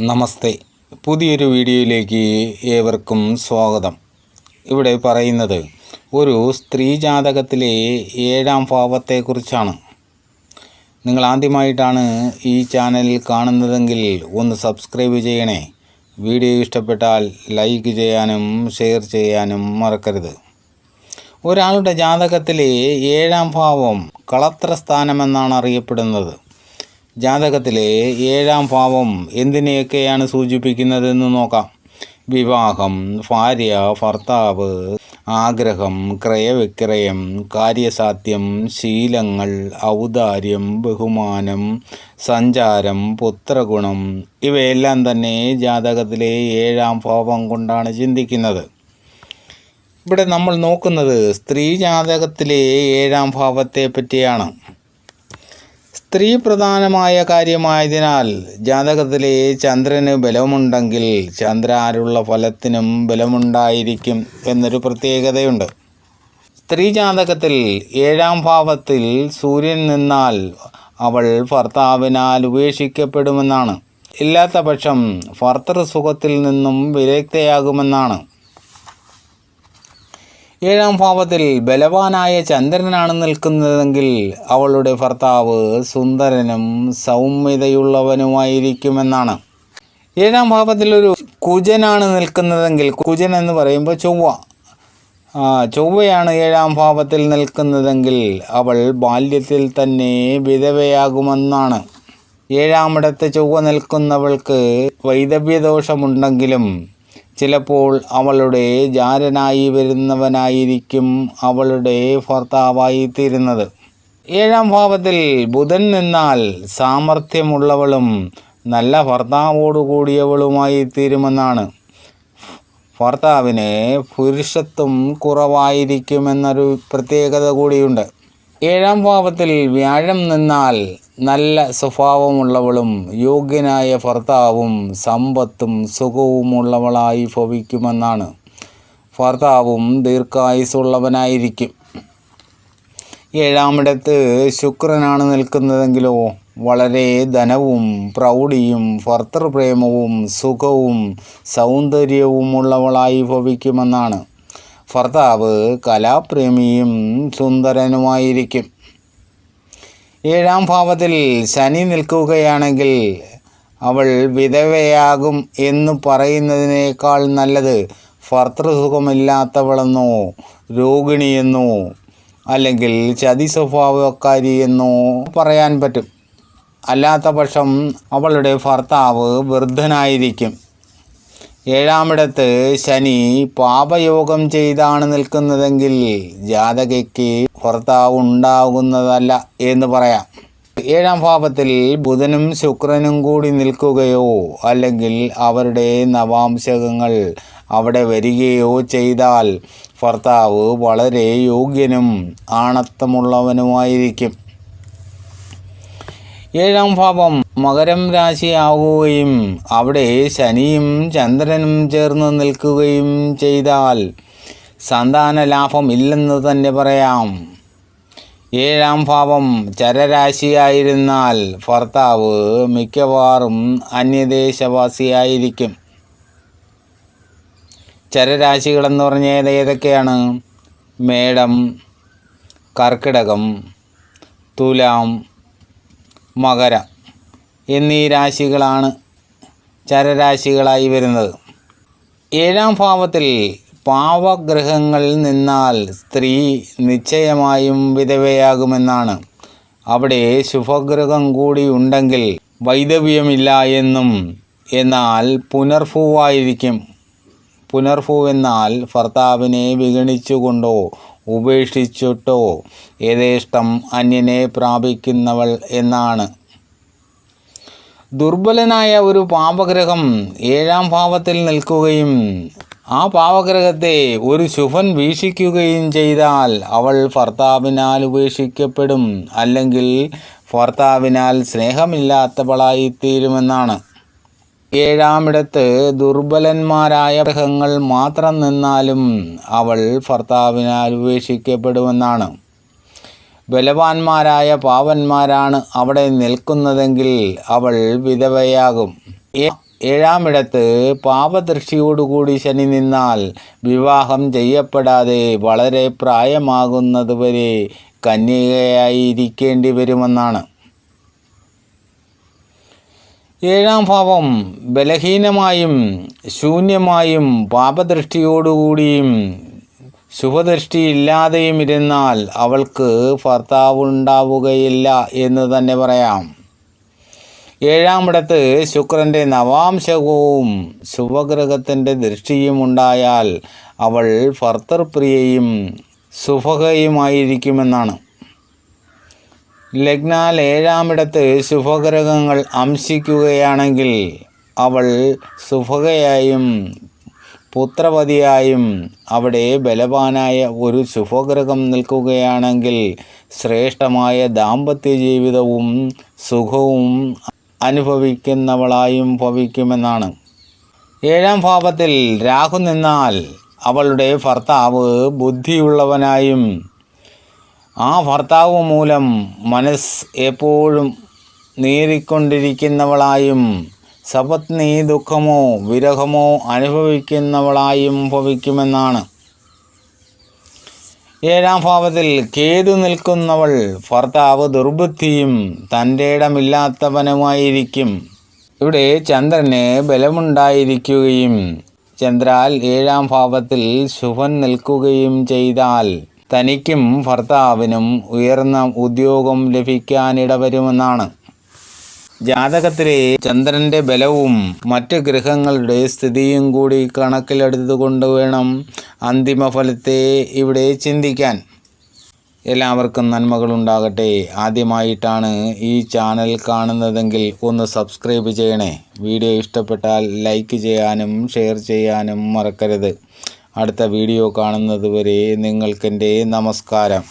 നമസ്തേ. പുതിയൊരു വീഡിയോയിലേക്ക് ഏവർക്കും സ്വാഗതം. ഇവിടെ പറയുന്നത് ഒരു സ്ത്രീ ജാതകത്തിലെ 7-ാം ഭാവത്തെക്കുറിച്ചാണ്. നിങ്ങൾ ആദ്യമായിട്ടാണ് ഈ ചാനൽ കാണുന്നതെങ്കിൽ ഒന്ന് സബ്സ്ക്രൈബ് ചെയ്യണേ. വീഡിയോ ഇഷ്ടപ്പെട്ടാൽ ലൈക്ക് ചെയ്യാനും ഷെയർ ചെയ്യാനും മറക്കരുത്. ഒരാളുടെ ജാതകത്തിലെ 7-ാം ഭാവം കളത്രസ്ഥാനമെന്നാണ് അറിയപ്പെടുന്നത്. ജാതകത്തിലെ 7-ാം ഭാവം എന്തിനെയൊക്കെയാണ് സൂചിപ്പിക്കുന്നതെന്ന് നോക്കാം. വിവാഹം, ഭാര്യ, ഭർത്താവ്, ആഗ്രഹം, ക്രയവിക്രയം, കാര്യസാധ്യം, ശീലങ്ങൾ, ഔദാര്യം, ബഹുമാനം, സഞ്ചാരം, പുത്രഗുണം ഇവയെല്ലാം തന്നെ ജാതകത്തിലെ 7-ാം ഭാവം കൊണ്ടാണ് ചിന്തിക്കുന്നത്. ഇവിടെ നമ്മൾ നോക്കുന്നത് സ്ത്രീ ജാതകത്തിലെ 7-ാം ഭാവത്തെ പറ്റിയാണ്. സ്ത്രീ പ്രധാനമായ കാര്യമായതിനാൽ ജാതകത്തിലെ ചന്ദ്രന് ബലമുണ്ടെങ്കിൽ ചന്ദ്രാരുള്ള ഫലത്തിനും ബലമുണ്ടായിരിക്കും എന്നൊരു പ്രത്യേകതയുണ്ട്. സ്ത്രീ ജാതകത്തിൽ 7-ാം ഭാവത്തിൽ സൂര്യൻ നിന്നാൽ അവൾ ഭർത്താവിനാൽ ഉപേക്ഷിക്കപ്പെടുമെന്നാണ്. ഇല്ലാത്ത പക്ഷം ഭർതൃസുഖത്തിൽ നിന്നും വിരക്തയാകുമെന്നാണ്. 7-ാം ഭാവത്തിൽ ബലവാനായ ചന്ദ്രനാണ് നിൽക്കുന്നതെങ്കിൽ അവളുടെ ഭർത്താവ് സുന്ദരനും സൗമ്യതയുള്ളവനുമായിരിക്കുമെന്നാണ്. 7-ാം ഭാവത്തിൽ ഒരു കുജനാണ് നിൽക്കുന്നതെങ്കിൽ, കുജൻ എന്ന് പറയുമ്പോൾ ചൊവ്വയാണ് 7-ാം ഭാവത്തിൽ നിൽക്കുന്നതെങ്കിൽ അവൾ ബാല്യത്തിൽ തന്നെ വിധവയാകുമെന്നാണ്. 7-ാമിടത്ത് ചൊവ്വ നിൽക്കുന്നവൾക്ക് വൈദവ്യദോഷമുണ്ടെങ്കിലും ചിലപ്പോൾ അവളുടെ ജാരനായി വരുന്നവനായിരിക്കും അവളുടെ ഭർത്താവായി തീരുന്നത്. 7-ാം ഭാവത്തിൽ ബുധൻ നിന്നാൽ സാമർഥ്യമുള്ളവളും നല്ല ഭർത്താവോടുകൂടിയവളുമായി തീരുമെന്നാണ്. ഭർത്താവിന് പുരുഷത്വം കുറവായിരിക്കുമെന്നൊരു പ്രത്യേകത കൂടിയുണ്ട്. 7-ാം ഭാവത്തിൽ വ്യാഴം നിന്നാൽ നല്ല സ്വഭാവമുള്ളവളും യോഗ്യനായ ഭർത്താവും സമ്പത്തും സുഖവുമുള്ളവളായി ഭവിക്കുമെന്നാണ്. ഭർത്താവും ദീർഘായുസ്സുള്ളവനായിരിക്കും. 7-ാമിടത്ത് ശുക്രനാണ് നിൽക്കുന്നതെങ്കിലോ വളരെ ധനവും പ്രൗഢിയും ഭർതൃപ്രേമവും സുഖവും സൗന്ദര്യവുമുള്ളവളായി ഭവിക്കുമെന്നാണ്. ഭർത്താവ് കലാപ്രേമിയും സുന്ദരനുമായിരിക്കും. 7-ാം ഭാവത്തിൽ ശനി നിൽക്കുകയാണെങ്കിൽ അവൾ വിധവയാകും എന്ന് പറയുന്നതിനേക്കാൾ നല്ലത് ഭർതൃസുഖമില്ലാത്തവളെന്നോ രോഗിണിയെന്നോ അല്ലെങ്കിൽ ചതി സ്വഭാവക്കാരിയെന്നോ പറയാൻ പറ്റും. അല്ലാത്ത പക്ഷം അവളുടെ ഭർത്താവ് വൃദ്ധനായിരിക്കും. 7-ാമിടത്ത് ശനി പാപയോഗം ചെയ്താണ് നിൽക്കുന്നതെങ്കിൽ ജാതകയ്ക്ക് ഭർത്താവ് ഉണ്ടാകുന്നതല്ല എന്ന് പറയാം. 7-ാം ഭാവത്തിൽ ബുധനും ശുക്രനും കൂടി നിൽക്കുകയോ അല്ലെങ്കിൽ അവരുടെ നവാംശകങ്ങൾ അവിടെ വരികയോ ചെയ്താൽ ഭർത്താവ് വളരെ യോഗ്യനും ആണത്തമുള്ളവനുമായിരിക്കും. 7-ാം ഭാവം മകരം രാശിയാവുകയും അവിടെ ശനിയും ചന്ദ്രനും ചേർന്ന് നിൽക്കുകയും ചെയ്താൽ സന്താന ലാഭം ഇല്ലെന്ന് തന്നെ പറയാം. 7-ാം ഭാവം ചരരാശിയായിരുന്നാൽ ഭർത്താവ് മിക്കവാറും അന്യദേശവാസിയായിരിക്കും. ചരരാശികളെന്ന് പറഞ്ഞാൽ ഏതൊക്കെയാണ്? മേടം, കർക്കിടകം, തുലാം, മകരം എന്നീ രാശികളാണ് ചരരാശികളായി വരുന്നത്. 7-ാം ഭാവത്തിൽ പാവഗ്രഹങ്ങൾ നിന്നാൽ സ്ത്രീ നിശ്ചയമായും വിധവയാകുമെന്നാണ്. അവിടെ ശുഭഗ്രഹം കൂടി ഉണ്ടെങ്കിൽ വൈദവ്യമില്ല എന്നും, എന്നാൽ പുനർഭൂവായിരിക്കും. പുനർഭൂവെന്നാൽ ഭർത്താവിനെ വിഗണിച്ചുകൊണ്ടോ ഉപേക്ഷിച്ചിട്ടോ യഥേഷ്ടം അന്യനെ പ്രാപിക്കുന്നവൾ എന്നാണ്. ദുർബലനായ ഒരു പാപഗ്രഹം 7-ാം ഭാവത്തിൽ നിൽക്കുകയും ആ പാപഗ്രഹത്തെ ഒരു ശുഭൻ വീക്ഷിക്കുകയും ചെയ്താൽ അവൾ ഭർത്താവിനാൽ ഉപേക്ഷിക്കപ്പെടും, അല്ലെങ്കിൽ ഭർത്താവിനാൽ സ്നേഹമില്ലാത്തവളായിത്തീരുമെന്നാണ്. 7-ാമിടത്ത് ദുർബലന്മാരായ ഗ്രഹങ്ങൾ മാത്രം നിന്നാലും അവൾ ഭർത്താവിനാൽ ഉപേക്ഷിക്കപ്പെടുമെന്നാണ്. ബലവാന്മാരായ പാവന്മാരാണ് അവിടെ നിൽക്കുന്നതെങ്കിൽ അവൾ വിധവയാകും. ഏഴാമിടത്ത് പാപദൃഷ്ടിയോടുകൂടി ശനി നിന്നാൽ വിവാഹം ചെയ്യപ്പെടാതെ വളരെ പ്രായമാകുന്നതുവരെ കന്യകയായിരിക്കേണ്ടി വരുമെന്നാണ്. ഏഴാം ഭാവം ബലഹീനമായും ശൂന്യമായും പാപദൃഷ്ടിയോടുകൂടിയും ശുഭദൃഷ്ടിയില്ലാതെയും ഇരുന്നാൽ അവൾക്ക് ഭർത്താവുണ്ടാവുകയില്ല എന്ന് തന്നെ പറയാം. ഏഴാമിടത്ത് ശുക്രൻ്റെ നവാംശകവും ശുഭഗ്രഹത്തിൻ്റെ ദൃഷ്ടിയും ഉണ്ടായാൽ അവൾ ഭർത്തൃപ്രിയയും സുഭകയുമായിരിക്കുമെന്നാണ്. ലഗ്നാൽ ഏഴാമിടത്ത് ശുഭഗ്രഹങ്ങൾ അംശിക്കുകയാണെങ്കിൽ അവൾ സുഭകയായും പുത്രവതിയായും അവിടെ ബലവാനായ ഒരു ശുഭഗ്രഹം നിൽക്കുകയാണെങ്കിൽ ശ്രേഷ്ഠമായ ദാമ്പത്യ ജീവിതവും സുഖവും അനുഭവിക്കുന്നവളായും ഭവിക്കുമെന്നാണ്. ഏഴാം ഭാവത്തിൽ രാഹു നിന്നാൽ അവളുടെ ഭർത്താവ് ബുദ്ധിയുള്ളവനായും ആ ഭർത്താവ് മൂലം മനസ്സ് എപ്പോഴും നീറിക്കൊണ്ടിരിക്കുന്നവളായും സപത്നി ദുഃഖമോ വിരഹമോ അനുഭവിക്കുന്നവളായും ഭവിക്കുമെന്നാണ്. ഏഴാം ഭാവത്തിൽ കേതു നിൽക്കുന്നവൾ ഭർത്താവ് ദുർബുദ്ധിയും തൻ്റെ ഇടമില്ലാത്തവനുമായിരിക്കും. ഇവിടെ ചന്ദ്രന് ബലമുണ്ടായിരിക്കുകയും ചന്ദ്രാൽ ഏഴാം ഭാവത്തിൽ ശുഭൻ നിൽക്കുകയും ചെയ്താൽ തനിക്കും ഭർത്താവിനും ഉയർന്ന ഉദ്യോഗം ലഭിക്കാനിടവരുമെന്നാണ്. ജാതകത്തിലെ ചന്ദ്രൻ്റെ ബലവും മറ്റ് ഗ്രഹങ്ങളുടെ സ്ഥിതിയും കൂടി കണക്കിലെടുത്തുകൊണ്ട് വേണം അന്തിമ ഫലത്തെ ഇവിടെ ചിന്തിക്കാൻ. എല്ലാവർക്കും നന്മകളുണ്ടാകട്ടെ. ആദ്യമായിട്ടാണ് ഈ ചാനൽ കാണുന്നതെങ്കിൽ ഒന്ന് സബ്സ്ക്രൈബ് ചെയ്യണേ. വീഡിയോ ഇഷ്ടപ്പെട്ടാൽ ലൈക്ക് ചെയ്യാനും ഷെയർ ചെയ്യാനും മറക്കരുത്. അടുത്ത വീഡിയോ കാണുന്നത് വരെ നിങ്ങൾക്കെൻ്റെ നമസ്കാരം.